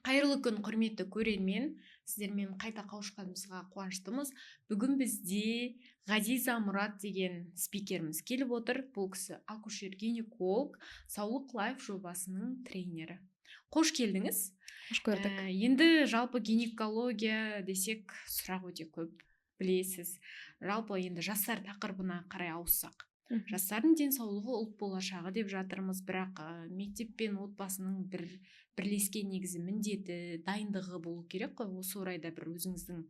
Қайырлы күн, құрметті көрермен. Сіздермен қайта қауышқанымызға қуаныштымыз. Бүгін бізде Ғазиза Мұрат деген спикеріміз келіп отыр. Бұл кісі акушер-гинеколог, Саулық Лайф жобасының тренері. Қош келдіңіз. Қош көрдік. Енді жалпы гинекология десек сұрақ өте көп, білесіз. Жалпы енді жастар тақырыбына қарай ауыссақ. Жастардың денсаулығы ұлт болашағы деп жатырмыз, бірақ мектеп пен отбасының бірлескен негізі міндеті, дайындығы болу керек қой. Осы орайда бір өзіңіздің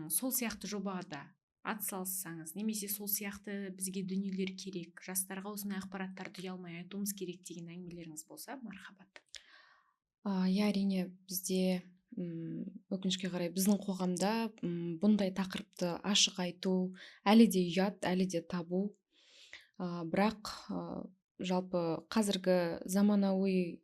сол сияқты жобада атсалыссаңыз, немесе сол сияқты бізге дүниелер керек, жастарға осындай ақпараттарды ұялмай айтуымыз керек деген әңгімелеріңіз болса, мархабат. Әрине бізде өкінішке қарай біздің қоғамда бұндай тақырыпты ашық айту әлі де ұят, әлі де табу. Бірақ жалпы қазіргі заманауи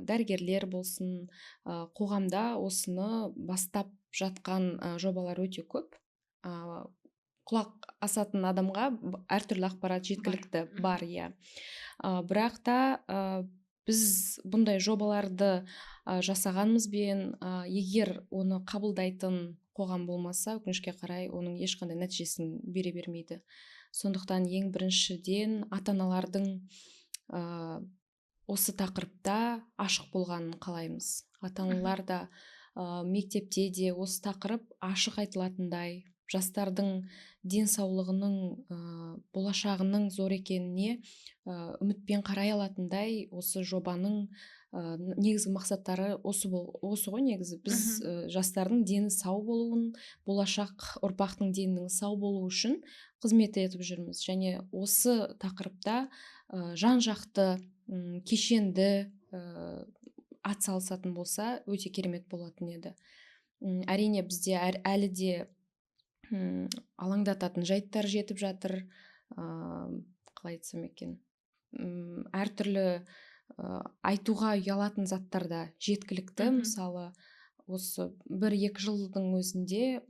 дәрігерлер болсын, қоғамда осыны бастап жатқан жобалар өте көп. Құлақ асатын адамға әртүрлі ақпарат жеткілікті бар, иә. Бірақ та біз бұндай жобаларды жасағанымызбен, егер оны қабылдайтын қоғам болмаса, өкінішке қарай оның ешқандай нәтижесін бере бермейді. Сондықтан ең біріншіден ата-аналардың осы тақырыпта ашық болғанын қалаймыз. Ата-аналар да мектепте де осы тақырып ашық айтылатындай, жастардың денсаулығының болашағының зор екеніне үмітпен қарай алатындай осы жобаның негізгі мақсаттары осы ғой негізі. Біз жастардың дені сау болуын, болашақ ұрпақтың денінің сау болуы үшін қызмет етіп жүрміз. Және осы тақырыпта жан-жақты, кешенді атсалысатын болса, өте керемет болатын еді. Әрине бізде әлі де алаңдататын жайттар жетіп жатыр. Қалай айтсам екен, әртүрлі айтуға ұялатын заттар да жеткілікті. Мысалы, осы 1-2 жылдың өзінде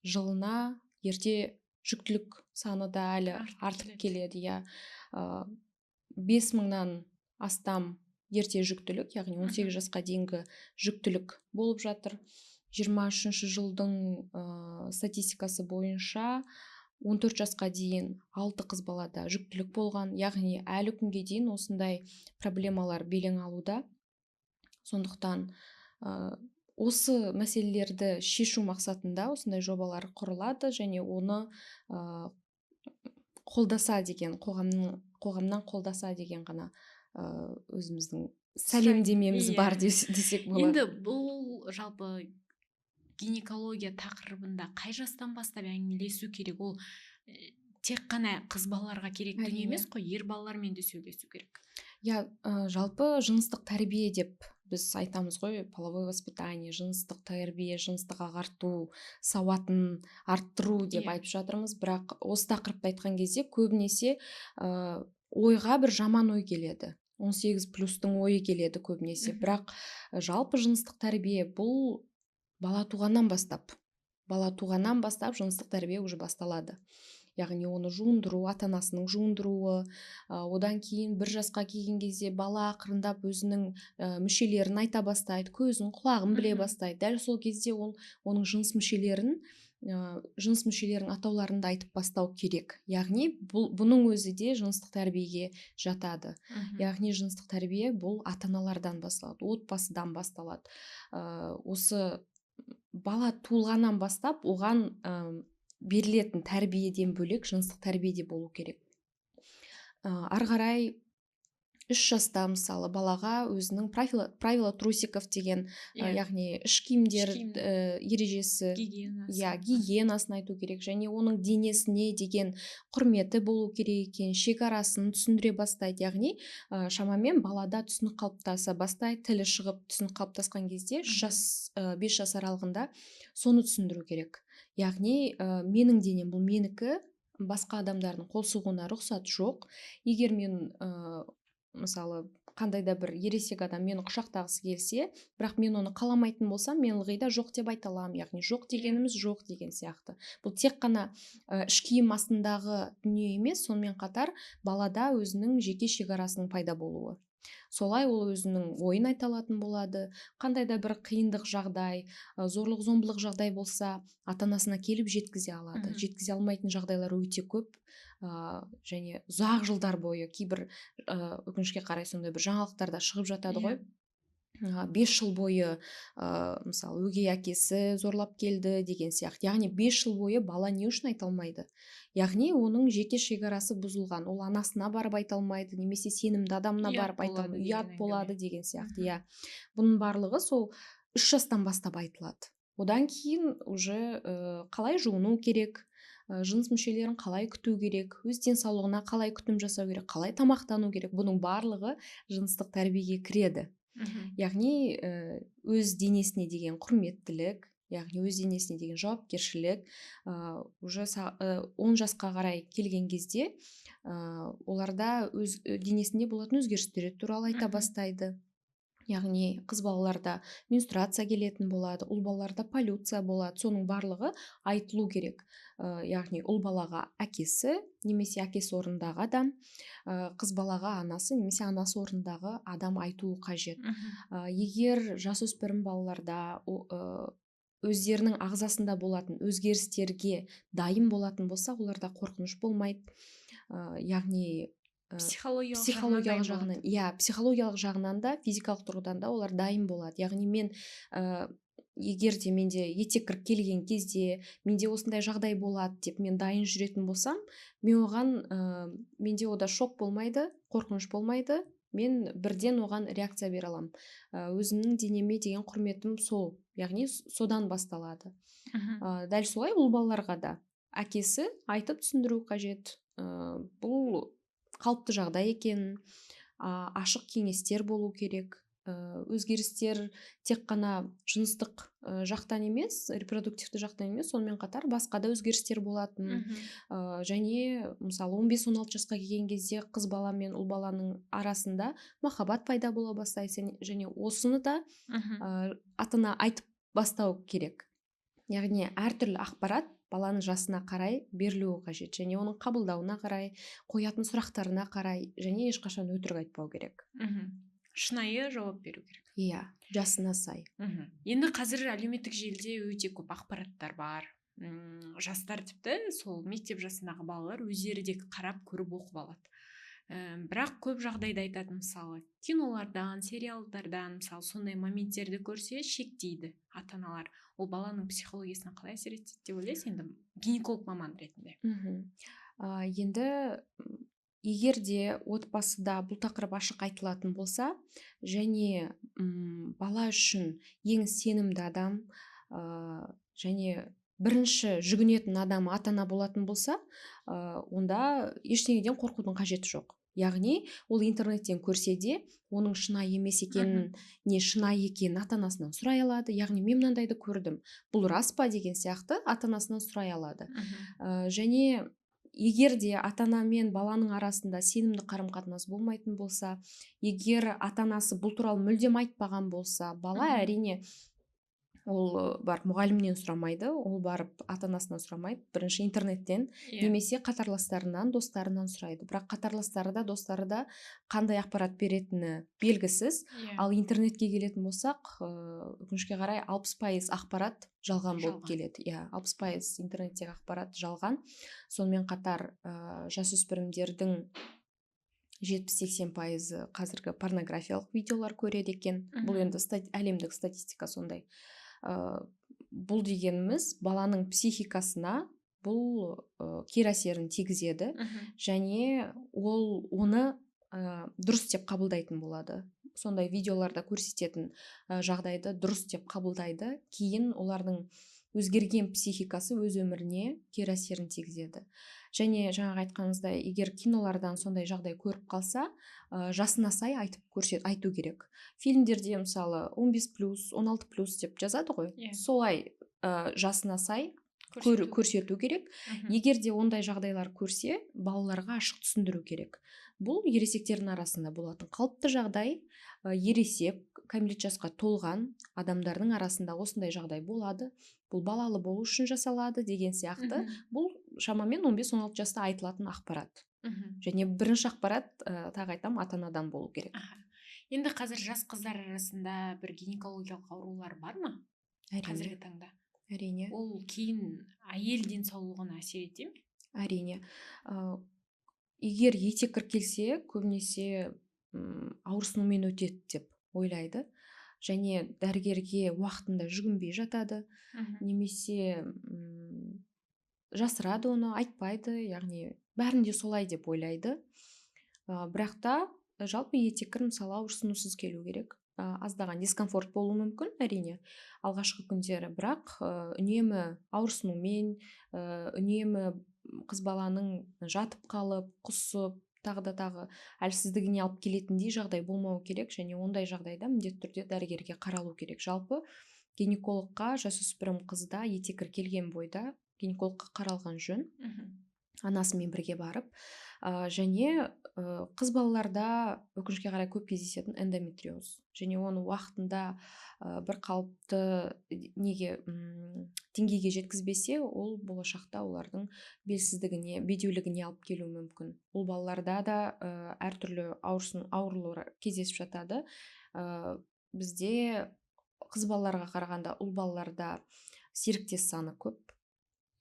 жылына ерте жүктілік саны да әлі артып келеді. 5000-нан астам ерте жүктілік, яғни 18 жасқа дейінгі жүктілік болып жатыр. 23 жылдың статистикасы бойынша 14 жасқа дейін 6 қыз балада жүктілік болған, яғни әлі күнге дейін осындай проблемалар белең алуда. Сондықтан осы мәселелерді шешу мақсатында осындай жобалар құрылады, және оны қолдаса деген, қоғамнан қолдаса деген ғана өзіміздің сәлемдемеміз бар десек болады. Енді бұл жалпы гинекология тақырыбында қай жастан бастап әңгімелесу керек? Ол тек қана қыз балаларға керек дүние емес қой, ер балалармен де сөйлесу керек. Жалпы жыныстық тәрбие деп біз айтамыз ғой, половое воспитание, жыныстық тәрбие, жыныстық ағарту, сауатын арттыру деп айтып жатырмыз. Бірақ осы тақырыпты айтқан кезде көбінесе ойға бір жаман ой келеді. 18+-тың ойы келеді көбінесе. Бірақ жалпы жыныстық тәрбие бұл бала туғаннан бастап жыныстық тәрбие уже басталады. Яғни оны жуындыру, ата-анасының жуындыруы, одан кейін 1 жасқа келген кезде бала ақырындап өзінің мүшелерін айта бастайды, көзін, құлағын біле бастайды. Дәл сол кезде оның жыныс мүшелерінің атауларын да айтып бастау керек. Яғни бұның өзі де жыныстық тәрбиеге жатады. Яғни жыныстық тәрбие бұл ата-аналардан басталады, отбасыдан басталады. Осы бала туылғаннан бастап оған берілетін тәрбиеден бөлек жыныстық тәрбие де болу керек. Ары қарай 3 жаста мысалы балаға өзінің правила трусиков деген, яғни іш киімдер ережесі, гигиенасын айту керек, және оның денесіне деген құрметі болу керек екен, шекарасын түсіндіре бастайды. Яғни шамамен балада түсінік қалыптаса бастайды, тілі шығып түсінік қалыптасқан кезде 5 жас аралығында соны түсіндіру керек. Яғни менің денем бұл менікі, басқа адамдардың қол сұғуына рұқсат жоқ. Егер мен мысалы қандай да бір ересек адам мені құшақтағысы келсе, бірақ мен оны қаламайтын болсам, мен ылғи да жоқ деп айта аламын. Яғни жоқ дегеніміз жоқ деген сияқты. Бұл тек қана іш киім астындағы дүние емес, сонымен қатар балада өзінің жеке шекарасының пайда болуы. солай ол өзінің ойын айта алатын болады. Қандай да бір қиындық жағдай, зорлық зомбылық жағдай болса ата анасына келіп жеткізе алады. Жеткізе алмайтын жағдайлар өте көп, және ұзақ жылдар бойы кейбір өкінішке қарай сондай бір жаңалықтар да шығып жатады ғой. 5 жыл бойы мысалы өгей әкесі зорлап келді деген сияқты. Яғни 5 жыл бойы бала не үшін айта алмайды? Яғни оның жеке шекарасы бұзылған. Ол анасына барып айта алмайды, немесе сенімді адамына барып айта алмайды, ұят болады деген сияқты. Иә. Бұның барлығы сол 3 жастан бастап айтылады. Одан кейін уже қалай жуыну керек, жыныс мүшелерін қалай күту керек, өз денсаулығына қалай күтім жасау керек, қалай тамақтану керек, бұның барлығы жыныстық тәрбиеге кіреді. Яғни өз денесіне деген құрметтілік, яғни өз денесіне деген жауапкершілік, уже 10 жасқа қарай келген кезде оларда өз денесінде болатын өзгерістер туралы айта бастайды. Яғни қыз балаларда менструация келетін болады, ұл балаларда полюция болады. Соның барлығы айтылу керек. Яғни ұл балаға әкесі, немесе әкесі орындағы адам, қыз балаға анасы, немесе анасы орындағы адам айтуы қажет. Егер жасөспірім балаларда өздерінің ағзасында болатын өзгерістерге дайын болатын болса, оларда қорқыныш болмайды. Яғни психологиялық жағынан, психологиялық жағынан да, физикалық тұрғыдан да олар дайын болады. Яғни мен егер де менде етек кіріп келген кезде менде осындай жағдай болады деп мен дайын жүретін болсам, менде ода шок болмайды, қорқыныш болмайды. Мен бірден оған реакция бере аламын. Өзімнің денеме деген құрметім сол, яғни содан басталады. Дәл солай ұл балаларға да әкесі айтып түсіндіру қажет. Бұл қалыпты жағдай екенін, ашық кеңестер болу керек. Өзгерістер тек қана жыныстық жақтан емес, репродуктивті жақтан емес, сонымен қатар басқа да өзгерістер болатын. Және мысалы 15-16 жасқа келген кезде қыз бала мен ұл баланың арасында махаббат пайда бола бастайды, және осыны да атына айтып бастау керек. Яғни әртүрлі ақпарат баланың жасына қарай берілуі қажет, және оның қабылдауына қарай, қоятын сұрақтарына қарай, және ешқашан өтірік айтпау керек. Шынайы жауап беру керек. Иә, жасына сай. Енді қазір әлеуметтік желіде өте көп ақпараттар бар. Жастар тіпті сол мектеп жасындағы балалар өздері де қарап көріп оқып алады. Бірақ көп жағдайда айтатын, мысалы кинолардан, сериалдардан мысалы сондай моменттерді көрсе шектейді ата-аналар. Ол баланың психологиясына қалай әсер етеді деп ойлайсыз, енді гинеколог маман ретінде? Енді егер де отбасыда бұл тақырып ашық айтылатын болса, және бала үшін ең сенімді адам, және бірінші жүгінетін адам ата-ана болатын болса, онда ештеңеден қорқудың қажеті жоқ. Яғни ол интернеттен көрсе де, оның шынайы емес екенін, не шынайы екенін ата-анасынан сұрай алады. Яғни мен мынандайды көрдім, бұл рас па деген сияқты ата-анасынан сұрай алады. Және егер де ата-ана мен баланың арасында сенімді қарым-қатынас болмайтын болса, егер ата-анасы бұл туралы мүлдем айтпаған болса, бала әрине ол барып мұғалімнен сұрамайды, ол барып ата-анасынан сұрамайды, бірінші интернеттен, немесе қатарластарынан, достарынан сұрайды. Бірақ қатарластары да, достары да қандай ақпарат беретіні белгісіз. Ал интернетке келетін болсақ, өкінішке қарай 60% ақпарат жалған болып келеді. 60% интернеттегі ақпарат жалған. Сонымен қатар жасөспірімдердің 70-80% қазіргі порнографиялық видеолар көреді екен. Бұл енді әлемдік статистика сондай. Бұл дегеніміз баланың психикасына бұл кері әсерін тигізеді, және ол оны дұрыс деп қабылдайтын болады. Сондай видеоларда көрсететін жағдайды дұрыс деп қабылдайды, кейін олардың өзгерген психикасы өз өміріне кері әсерін тигізеді. Және жаңағы айтқаныңыздай, егер кинолардан сондай жағдай көріп қалса, жасына сай айту керек. Фильмдерде мысалы 15+, 16+ деп жазады ғой. Солай жасына сай көрсету керек. Егер де ондай жағдайлар көрсе, балаларға ашық түсіндіру керек. Бұл ересектердің арасында болатын қалыпты жағдай. Ересек, кәмелет жасқа толған адамдардың арасында осындай жағдай болады. Бұл балалы болу үшін жасалады деген сияқты. Бұл шамамен 15-16 жаста айтылатын ақпарат. Және бірінші ақпарат, тағы айтам, ата-анадан болу керек. Енді қазір жас қыздар арасында бір гинекологиялық аурулар бар ма қазіргі Әрине, таңда? әрине, Ол кейін әйел денсаулығына әсер ете ме? әрине. Ә, егер етеккір келсе, көбінесе ауырсынумен өтеді деп ойлайды. Және дәрігерге уақытында жүгінбей жатады, немесе жасырады оны, айтпайды, яғни бәрінде солай деп ойлайды. Бірақ та жалпы етеккір мысалы ауырсынусыз келу керек. Аздаған дискомфорт болуы мүмкін, әрине, алғашқы күндері, бірақ үнемі ауырсынумен, үнемі қыз баланың жатып қалып, құсып, тағы да тағы әлсіздігіне алып келетіндей жағдай болмау керек, және ондай жағдайда міндетті түрде дәрігерге қаралу керек. Жалпы гинекологқа жасөспірім қызда етеккір келген бойда гинекологқа қаралған жөн, анасымен бірге барып. Және қыз балаларда өкінішке қарай көп кездесетін эндометриоз, және оны уақытында бір қалыпты деңгейге жеткізбесе, ол болашақта олардың белсіздігіне, бедеулігіне алып келуі мүмкін. Бұл балаларда да әртүрлі аурулар кездесіп жатады. Бізде қыз балаларға қарағанда ұл балаларда серіктес саны көп,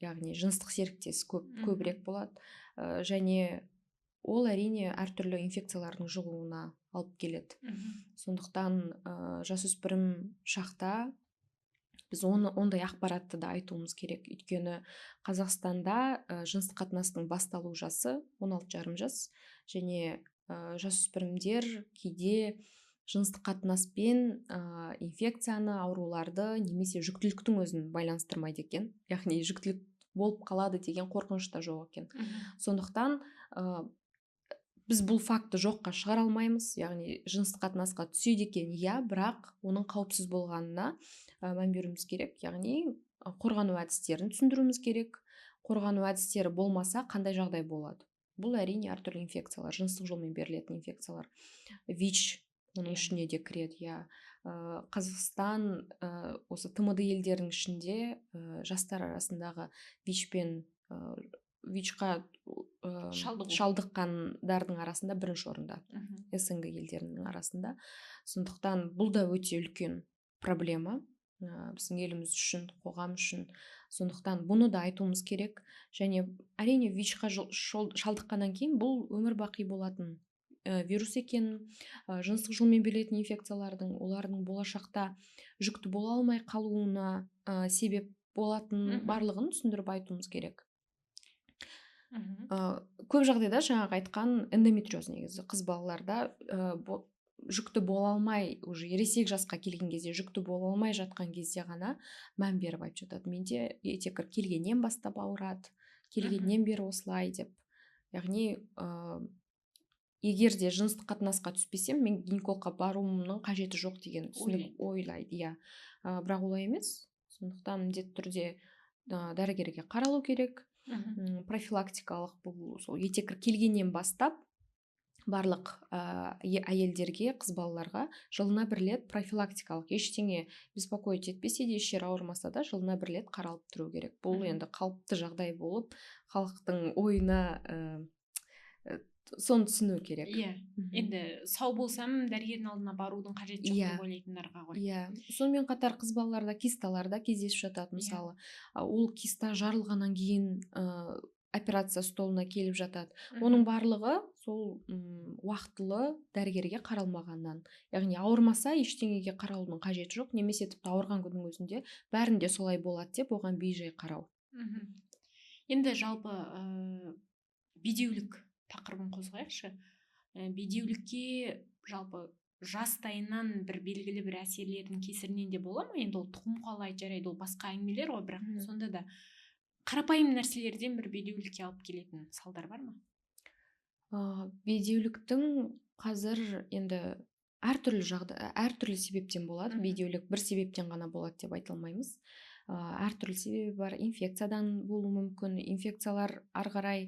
яғни жыныстық серіктес көбірек болады. Және ол әрине әртүрлі инфекциялардың жұғуына алып келеді. Сондықтан жасөспірім шақта біз ондай ақпаратты да айтуымыз керек. Өйткені Қазақстанда жыныстық қатынастың басталу жасы 16,5 жас, және жасөспірімдер кейде жыныстық қатынаспен инфекцияны, ауруларды немесе жүктіліктің өзін байланыстырмайды екен. Яғни жүктілік болып қалады деген қорқыныш та жоқ екен. Сондықтан біз бұл факты жоққа шығара алмаймыз. Яғни жыныстық қатынасқа түседі екен, иә, бірақ оның қауіпсіз болғанына мән беруіміз керек. Яғни қорғану әдістерін түсіндіруіміз керек. Қорғану әдістері болмаса қандай жағдай болады? Бұл әрине әртүрлі инфекциялар, жыныстық жолмен берілетін инфекциялар. ВИЧ оның ішіне де кіреді, иә. Қазақстан осы ТМД елдерінің ішінде жастар арасындағы ВИЧ-қа шалдыққандардың арасында бірінші орында, СНГ елдерінің арасында. Сондықтан бұл да өте үлкен проблема біздің еліміз үшін, қоғам үшін. Сондықтан бұны да айтуымыз керек. Және әрине ВИЧ-қа шалдыққаннан кейін бұл өмір бақи болатын вирус екенін, жыныстық жолмен берілетін инфекциялардың, олардың болашақта жүкті бола алмай қалуына себеп болатын барлығын түсіндіріп айтуымыз керек. Көп жағдайда жаңағы айтқан эндометриоз, негізі қыз балаларда жүкті бола алмай, уже ересек жасқа келген кезде, жүкті бола алмай жатқан кезде ғана мән беріп айтып жатады. Менде етеккір келгеннен бастап ауырады, келгеннен бері осылай деп. Яғни егер де жыныстық қатынасқа түспесем, мен гинекологқа баруымның қажеті жоқ деген ойлайды, иә. Бірақ олай емес. Сондықтан міндетті түрде дәрігерге қаралу керек. Профилактикалық бұл сол етеккір келгеннен бастап барлық әйелдерге, қыз балаларға жылына бір рет профилактикалық, ештеңе беспокоить етпесе де, еш жері ауырмаса да, жылына бір рет қаралып тұру керек. Бұл енді қалыпты жағдай болып, халықтың ойына соны түсіну керек. Иә, енді сау болсам дәрігердің алдына барудың қажеті жоқ деп ойлайтындарға ғой. Иә, сонымен қатар қыз балаларда кисталар да кездесіп жатады, мысалы. Ол киста жарылғаннан кейін операция столына келіп жатады. Оның барлығы сол уақытылы дәрігерге қаралмағаннан. Яғни ауырмаса ештеңеге қаралудың қажеті жоқ, немесе тіпті ауырған күннің өзінде бәрінде солай болады деп оған бей-жай қарау. Енді жалпы бедеулік тақырыбын қозғайықшы. Бедеулікке жалпы жастайынан бір белгілі бір әсерлердің кесірінен де бола ма? Енді ол тұқым қуалайды, жарайды, ол басқа әңгімелер ғой, бірақ сонда да қарапайым нәрселерден бір бедеулікке алып келетін салдар бар ма? Бедеуліктің қазір енді әртүрлі себептен болады. Бедеулік бір себептен ғана болады деп айта алмаймыз. Әртүрлі себебі бар. Инфекциядан болуы мүмкін. Инфекциялар ары қарай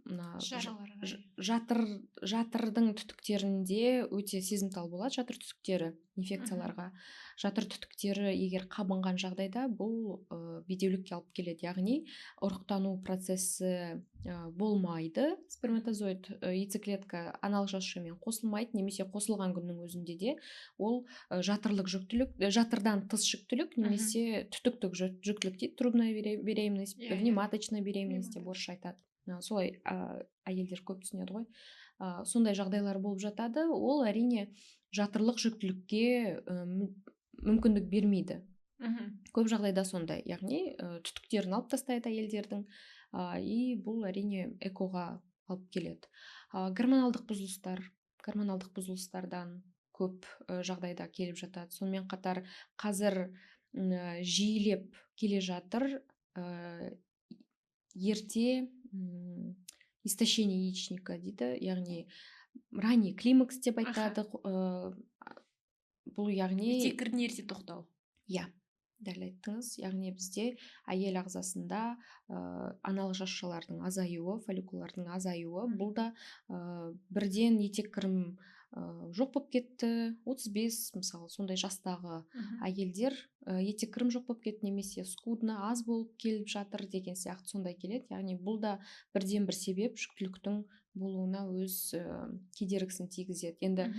мына шараларға жатырдың түтіктерінде өте сезімтал болады, жатыр түтіктері инфекцияларға. Жатыр түтіктері егер қабынған жағдайда бұл бедеулікке алып келеді, яғни ұрықтану процесі болмайды. Сперматозоид яйцеклетка аналық жасушамен қосылмайды, немесе қосылған күннің өзінде де ол жатырлық жүктілік, жатырдан тыс жүктілік немесе түтіктік жүктілік дейді, трубная беременность, внематочная беременность деп орысша айтады. Солай әйелдер көп түсінеді ғой. Сондай жағдайлар болып жатады. Ол әрине жатырлық жүктілікке мүмкіндік бермейді. Көп жағдайда сондай, яғни түтіктерін алып тастайды әйелдердің, и бұл әрине экоға алып келеді. Гормоналдық бұзылыстардан көп жағдайда келіп жатады. Сонымен қатар қазір жиілеп келе жатыр ерте истощение яичника дейді, яғни ранний климакс деп айтады. Бұл яғни етеккірдің ерте тоқтау. Иә, дәл айттыңыз. Яғни бізде әйел ағзасында аналық жасушалардың азаюы, фолликулардың азаюы, бұл да бірден етеккірім жоқ болып кетті. 35 мысалы сондай жастағы әйелдер етеккірім жоқ болып кетті, немесе скудно аз болып келіп жатыр деген сияқты сондай келеді. Яғни бұл да бірден бір себеп жүктіліктің болуына өз кедергісін тигізеді. Енді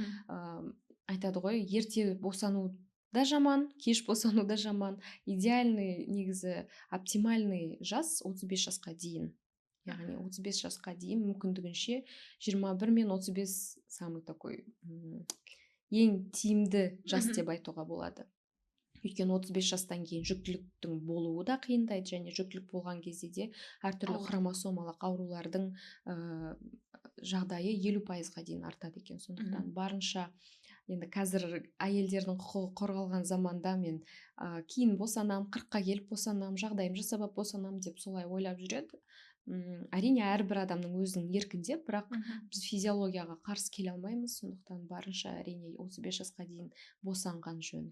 айтады ғой, ерте босану да жаман, кеш босану да жаман. Идеальный, негізі оптимальный жас 35 жасқа дейін. Яғни 35 жасқа дейін мүмкіндігінше 21 мен 35 самый такой ең тиімді жас деп айтуға болады. Өйткені 35 жастан кейін жүктіліктің болуы да қиындайды, және жүктілік болған кезде де әртүрлі хромосомалық аурулардың жағдайы 50%-ға дейін артады екен. Сондықтан барынша енді қазір әйелдердің құқығы қорғалған заманда мен кейін босанам, 40-қа келіп босанам, жағдайым жасап босанам деп солай ойлап жүреді. Әрине әрбір адамның өзінің еркінде, бірақ біз физиологияға қарсы келе алмаймыз. Сондықтан барынша әрине 35 жасқа дейін босанған жөн.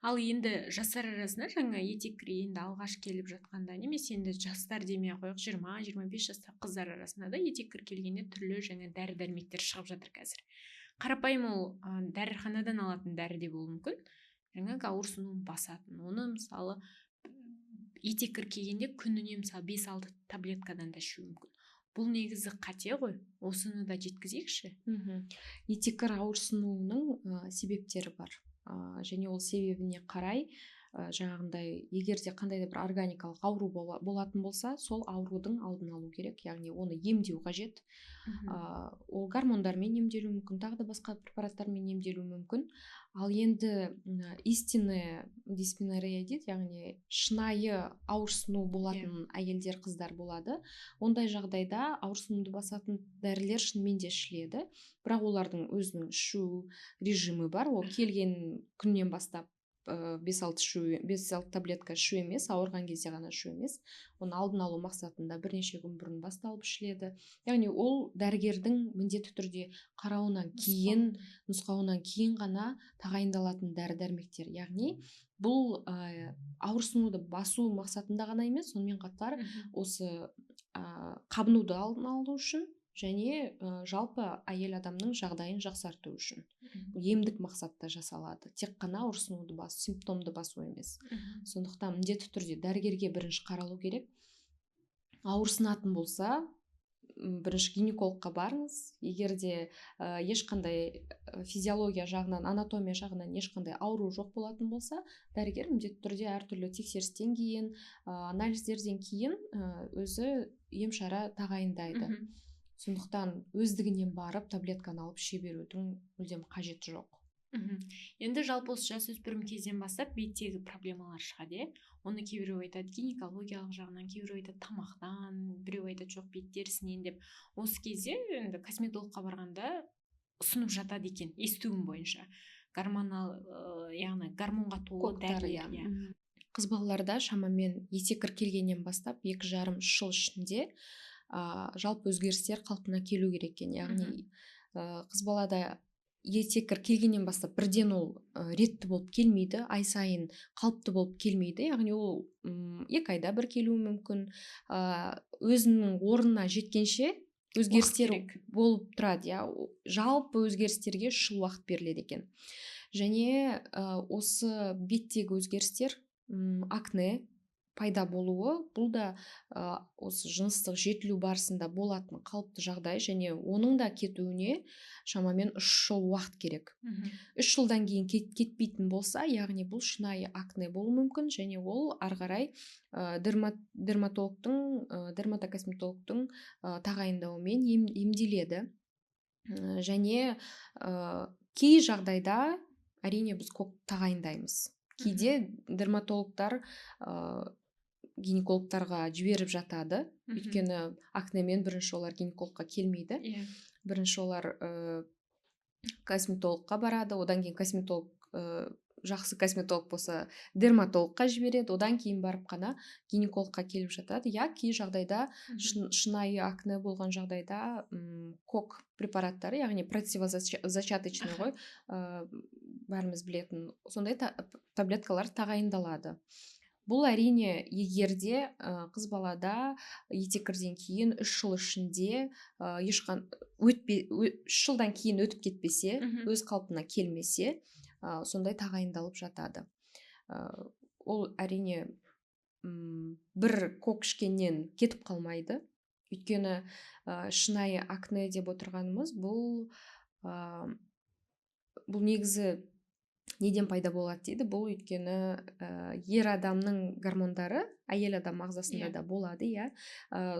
Ал енді жастар арасында жаңа етеккір енді алғаш келіп жатқанда, немесе енді жастар демей ақ қояйық, 20-25 жастағы қыздар арасында да етеккір келгенде түрлі жаңа дәрі-дәрмектер шығып жатыр қазір. Қарапайым ол дәріханадан алатын дәрі де болуы мүмкін. Жаңағы ауырсынуын басатын. Оны мысалы етеккір келгенде күніне мысалы 5-6 таблеткадан да ішуі мүмкін. Бұл негізі қате ғой. Осыны да жеткізейікші. Етеккір ауырсынуының себептері бар. Және ол себебіне қарай жаңағындай, егерде қандай да бір органикалық ауру болатын болса, сол аурудың алдын алу керек, яғни оны емдеу қажет. Ол гормондармен емделуі мүмкін, тағы да басқа препараттармен емделуі мүмкін. Ал енді истинная дисменорея дейді, яғни шынайы ауырсыну болатын әйелдер, қыздар болады. Ондай жағдайда ауырсынуды басатын дәрілер шынымен де ішіледі, бірақ олардың өзінің ішу режимі бар. Ол келген күннен бастап 5-6 таблетка ішу емес, ауырған кезде ғана ішу емес, оны алдын алу мақсатында бірнеше күн бұрын басталып ішіледі. Яғни ол дәрігердің міндетті түрде қарауынан кейін, нұсқауынан кейін ғана тағайындалатын дәрі-дәрмектер. Яғни бұл ауырсынуды басу мақсатында ғана емес, сонымен қатар осы қабынуды алдын алу үшін және жалпы әйел адамның жағдайын жақсарту үшін емдік мақсатта жасалады. Тек қана ауырсынуды басу, симптомды басу емес. Сондықтан міндетті түрде дәрігерге бірінші қаралу керек. Ауырсынатын болса, бірінші гинекологқа барыңыз. Егерде ешқандай физиология жағынан, анатомия жағынан ешқандай ауру жоқ болатын болса, дәрігер міндетті түрде әртүрлі тексерістен кейін, анализдерден кейін өзі ем-шара тағайындайды. Сондықтан өздігінен барып таблетканы алып іше берудің мүлдем қажеті жоқ. Енді жалпы осы жасөспірім кезден бастап беттегі проблемалар шығады. Оны кейбіреу айтады гинекологиялық жағынан, кейбіреу айтады тамақтан, біреу айтады жоқ бет терісінен деп. Осы кезде енді косметологқа барғанда ұсынып жатады екен, естуім бойынша. Гормонал, яғни гормонға толы дәрілер. Қыз балаларда шамамен етеккір келгеннен бастап 2,5-3 жыл ішінде жалпы өзгерістер қалпына келу керек екен. Яғни қыз балада етеккір келгеннен бастап бірден ол ретті болып келмейді, ай сайын қалыпты болып келмейді, яғни ол 2 айда бір келуі мүмкін. Өзінің орнына жеткенше өзгерістер болып тұрады, иә. Жалпы өзгерістерге 3 жыл уақыт беріледі екен. Және осы беттегі өзгерістер, акне пайда болуы, бұл да осы жыныстық жетілу барысында болатын қалыпты жағдай, және оның да кетуіне шамамен 3 жыл уақыт керек. 3 жылдан кейін кетпейтін болса, яғни бұл шынайы акне болуы мүмкін, және ол ары қарай дерматокосметологтың тағайындауымен емделеді. Және кей жағдайда әрине біз көп тағайындаймыз. Кейде дерматологтар гинекологтарға жіберіп жатады, өйткені акнемен бірінші олар гинекологқа келмейді. Бірінші олар косметологқа барады, одан кейін косметолог, жақсы косметолог болса дерматологқа жібереді, одан кейін барып қана гинекологқа келіп жатады. Кей жағдайда шынайы акне болған жағдайда кок препараттары, яғни противозачаточный ғой, бәріміз білетін, сондай таблеткалар тағайындалады. Бұл әрине егерде қыз балада етеккірден кейін 3 жыл ішінде 3 жылдан кейін өтіп кетпесе, өз қалпына келмесе, сондай тағайындалып жатады. Ол әрине бір кок ішкеннен кетіп қалмайды, өйткені шынайы акне деп отырғанымыз бұл негізі неден пайда болады дейді. Бұл өйткені ер адамның гормондары әйел адам ағзасында да болады,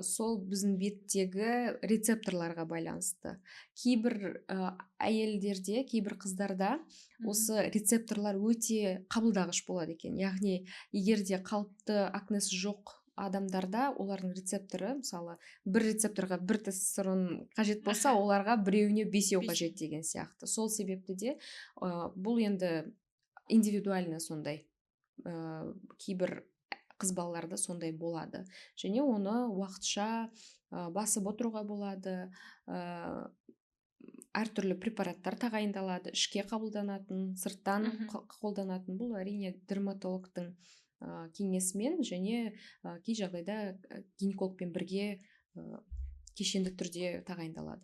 сол біздің беттегі рецепторларға байланысты. Кейбір әйелдерде, кейбір қыздарда осы рецепторлар өте қабылдағыш болады екен. Яғни егерде қалыпты акнесі жоқ адамдарда олардың рецепторы, мысалы, бір рецепторға бір тестостерон қажет болса, оларға біреуіне 5 қажет деген сияқты. Сол себепті де бұл енді индивидуально сондай. Кейбір қыз балаларда сондай болады. Және оны уақытша басып отыруға болады. Әртүрлі препараттар тағайындалады, ішке қабылданатын, сырттан қолданатын. Бұл әрине дерматологтың кеңесімен, және кей жағдайда гинекологпен бірге кешенді түрде тағайындалады.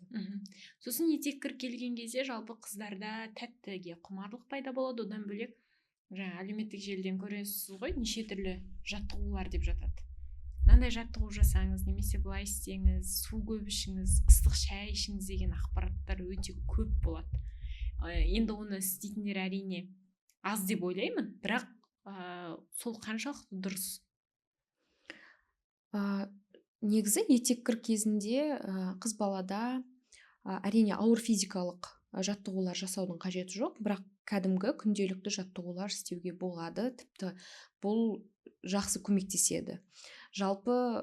Сосын етеккір келген кезде жалпы қыздарда тәттіге құмарлық пайда болады. Одан бөлек әлеуметтік желіден көресіз ғой, неше түрлі жаттығулар деп жатады. Мынандай жаттығу жасаңыз, немесе былай істеңіз, су көп ішіңіз, ыстық шай ішіңіз деген ақпараттар өте көп болады. Енді оны істейтіндер әрине аз деп ойлаймын, бірақ сол қаншалықты дұрыс? Негізі етеккір кезінде қыз балада әрине ауыр физикалық жаттығулар жасаудың қажеті жоқ, бірақ кәдімгі күнделікті жаттығулар істеуге болады. Тіпті бұл жақсы көмектеседі. Жалпы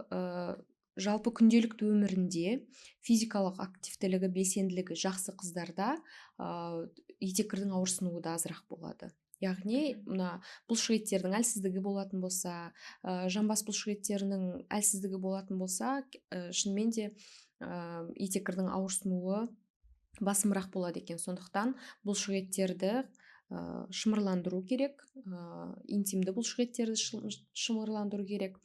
күнделікті өмірінде физикалық активтілігі, белсенділігі жақсы қыздарда етеккірдің ауырсынуы да азырақ болады. Яғни бұлшық еттердің әлсіздігі болатын болса, жамбас бұлшық еттерінің әлсіздігі болатын болса, шынымен де етеккірдің ауырсынуы басымырақ болады екен. Сондықтан бұлшық еттерді шымырландыру керек, интимді бұлшық еттерді шымырландыру керек.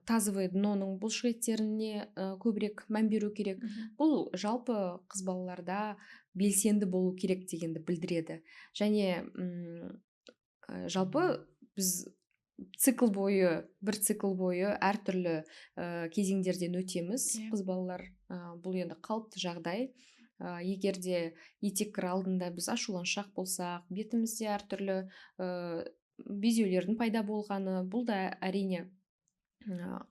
Тазовый дноның бұлшық еттеріне көбірек мән беру керек. Бұл жалпы қыз балаларда белсенді болу керек дегенді білдіреді. Және жалпы біз бір цикл бойы әртүрлі кезеңдерден өтеміз. Қыз балалар бұл енді қалыпты жағдай. Егерде етеккір алдында біз ашуланшақ болсақ, бетімізде әртүрлі безеулердің пайда болғаны, бұл да әрине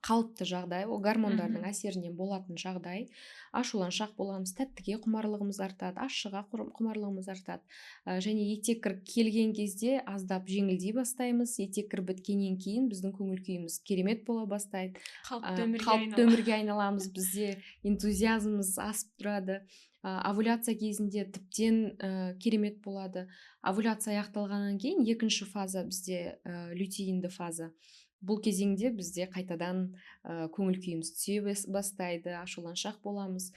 қалыпты жағдай, ол гормондардың әсерінен болатын жағдай. Ашуланшақ боламыз, тәттіге құмарлығымыз артады, ащыға құмарлығымыз артады. Және етеккір келген кезде аздап жеңілдей бастаймыз. Етеккір біткеннен кейін біздің көңіл күйіміз керемет бола бастайды. Қалыпты өмірге айналамыз, бізде энтузиазмымыз асып тұрады. Овуляция кезінде тіптен керемет болады. Овуляция аяқталғаннан кейін екінші фаза бізде лютеинді фаза. Бұл кезеңде бізде қайтадан көңіл күйіміз түсе бастайды, ашуланшақ боламыз.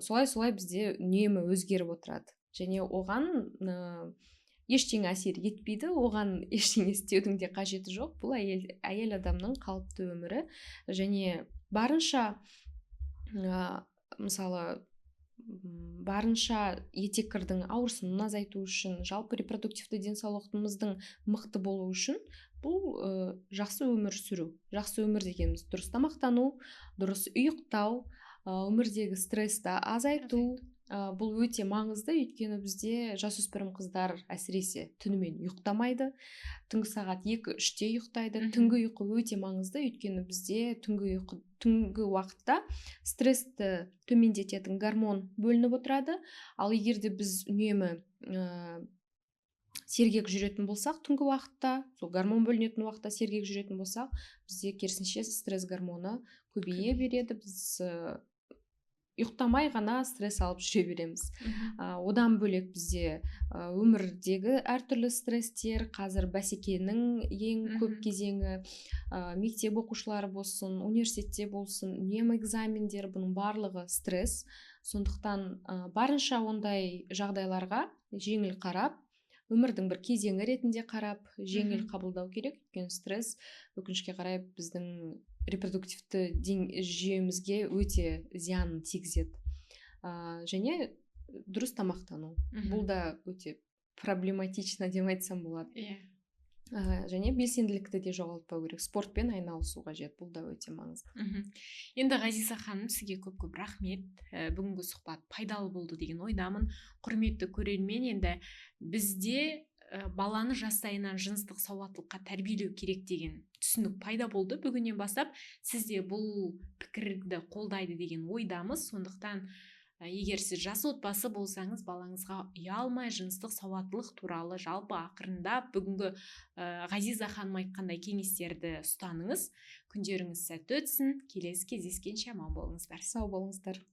Солай бізде үнемі өзгеріп отырады. және оған ештеңе әсер етпейді, оған ештеңе істеудің де қажеті жоқ. Бұл әйел адамның қалыпты өмірі, және барынша мысалы барынша етеккірдің ауырсынуын азайту үшін, жалпы репродуктивті денсаулығымыздың мықты болу үшін бұл жақсы өмір сүру. Жақсы өмір дегеніміз дұрыс тамақтану, дұрыс ұйықтау, өмірдегі стрессті азайту. Бұл өте маңызды, өйткені бізде жасөспірім қыздар әсіресе түнімен ұйықтамайды, түнгі сағат 2-3-те ұйықтайды. Түнгі ұйқы өте маңызды, өйткені бізде түнгі уақытта стрессті төмендететін гормон бөлініп отырады. Ал егер де біз үнемі сергек жүретін болсақ, түнгі уақытта, сол гормон бөлінетін уақытта сергек жүретін болсақ, бізде керісінше стресс гормоны көбейе береді. Біз ұйықтамай ғана стресс алып жүре береміз. Одан бөлек бізде өмірдегі әртүрлі стресстер, қазір бәсекенің ең көп кезеңі, мектеп оқушылары болсын, университетте болсын, үнемі экзамендер, бұның барлығы стресс. Сондықтан барынша ондай жағдайларға жеңіл қарап, өмірдің бір кезеңі ретінде қарап, жеңіл қабылдау керек. Өйткені стресс өкінішке қарай біздің репродуктивті жүйемізге өте зиянын тигізеді. Және дұрыс тамақтану. Бұл да өте проблематично деп айтсам болады. Және белсенділікті де жоғалтпау керек. Спортпен айналысу қажет. Бұл да өте маңызды. Енді Ғазиза ханым, сізге көп рахмет. Бүгінгі сұхбат пайдалы болды деген ойдамын. Құрметті көрермен, енді бізде баланы жастайынан жыныстық сауаттылыққа тәрбиелеу керек деген түсінік пайда болды. Бүгіннен бастап сізде бұл пікірді қолдайды деген ойдамыз. Сондықтан егер сіз жас отбасы болсаңыз, балаңызға ұялмай жыныстық сауаттылық туралы жалпы ақырындап бүгінгі Ғазиза ханым айтқандай кеңестерді ұстаныңыз. Күндеріңіз сәтті өтсін. Келесі кездескенше аман болыңыздар. Сау болыңыздар.